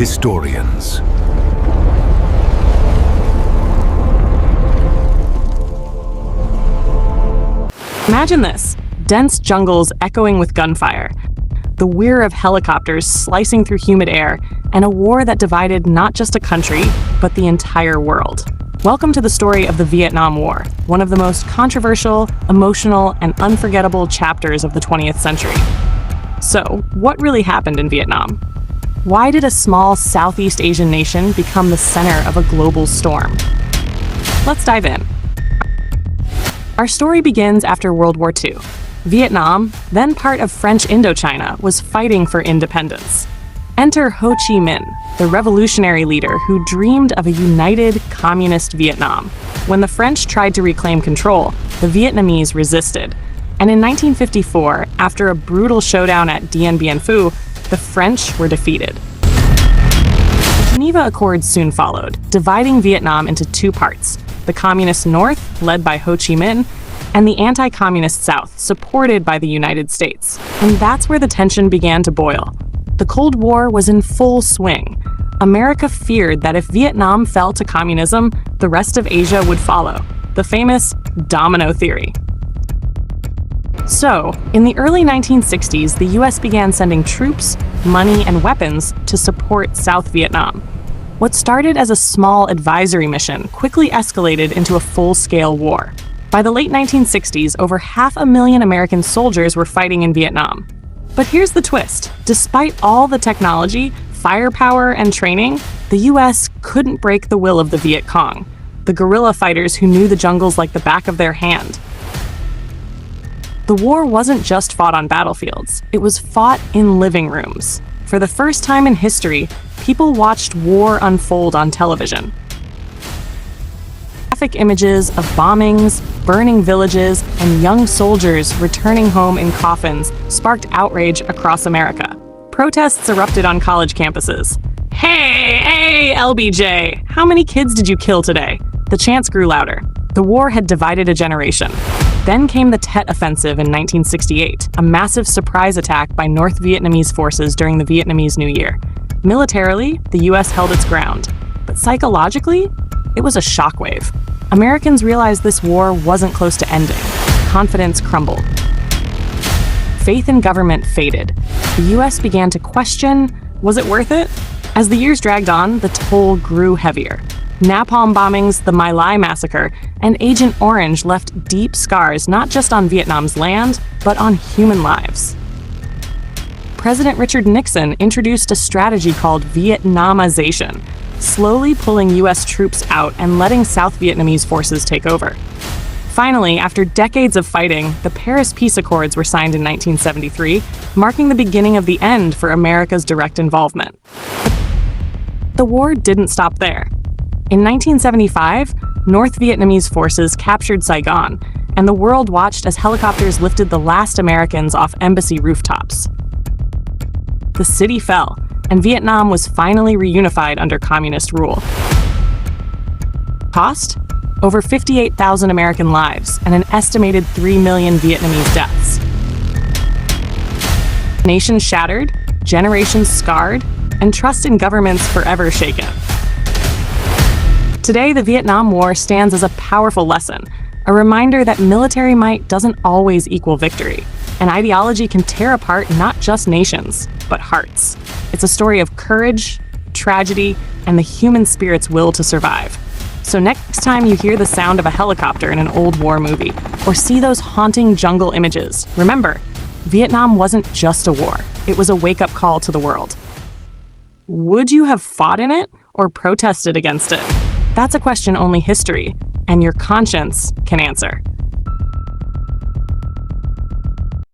historians. Imagine this: dense jungles echoing with gunfire, the whir of helicopters slicing through humid air, and a war that divided not just a country, but the entire world. Welcome to the story of the Vietnam War, one of the most controversial, emotional, and unforgettable chapters of the 20th century. So, what really happened in Vietnam? Why did a small Southeast Asian nation become the center of a global storm? Let's dive in. Our story begins after World War II. Vietnam, then part of French Indochina, was fighting for independence. Enter Ho Chi Minh, the revolutionary leader who dreamed of a united communist Vietnam. When the French tried to reclaim control, the Vietnamese resisted. And in 1954, after a brutal showdown at Dien Bien Phu, the French were defeated. The Geneva Accords soon followed, dividing Vietnam into two parts: the Communist North, led by Ho Chi Minh, and the anti-communist South, supported by the United States. And that's where the tension began to boil. The Cold War was in full swing. America feared that if Vietnam fell to communism, the rest of Asia would follow. The famous domino theory. So, in the early 1960s, the US began sending troops, money, and weapons to support South Vietnam. What started as a small advisory mission quickly escalated into a full-scale war. By the late 1960s, over 500,000 American soldiers were fighting in Vietnam. But here's the twist. Despite all the technology, firepower, and training, the US couldn't break the will of the Viet Cong, the guerrilla fighters who knew the jungles like the back of their hand. The war wasn't just fought on battlefields, it was fought in living rooms. For the first time in history, people watched war unfold on television. Graphic images of bombings, burning villages, and young soldiers returning home in coffins sparked outrage across America. Protests erupted on college campuses. Hey, LBJ, how many kids did you kill today? The chants grew louder. The war had divided a generation. Then came the Tet Offensive in 1968, a massive surprise attack by North Vietnamese forces during the Vietnamese New Year. Militarily, the US held its ground, but psychologically, it was a shockwave. Americans realized this war wasn't close to ending. Confidence crumbled. Faith in government faded. The US began to question, was it worth it? As the years dragged on, the toll grew heavier. Napalm bombings, the My Lai massacre, and Agent Orange left deep scars not just on Vietnam's land, but on human lives. President Richard Nixon introduced a strategy called Vietnamization, slowly pulling US troops out and letting South Vietnamese forces take over. Finally, after decades of fighting, the Paris Peace Accords were signed in 1973, marking the beginning of the end for America's direct involvement. The war didn't stop there. In 1975, North Vietnamese forces captured Saigon, and the world watched as helicopters lifted the last Americans off embassy rooftops. The city fell, and Vietnam was finally reunified under communist rule. Cost? Over 58,000 American lives and an estimated 3 million Vietnamese deaths. Nations shattered, generations scarred, and trust in governments forever shaken. Today, the Vietnam War stands as a powerful lesson, a reminder that military might doesn't always equal victory, and ideology can tear apart not just nations, but hearts. It's a story of courage, tragedy, and the human spirit's will to survive. So next time you hear the sound of a helicopter in an old war movie, or see those haunting jungle images, remember, Vietnam wasn't just a war, it was a wake-up call to the world. Would you have fought in it, or protested against it? That's a question only history and your conscience can answer.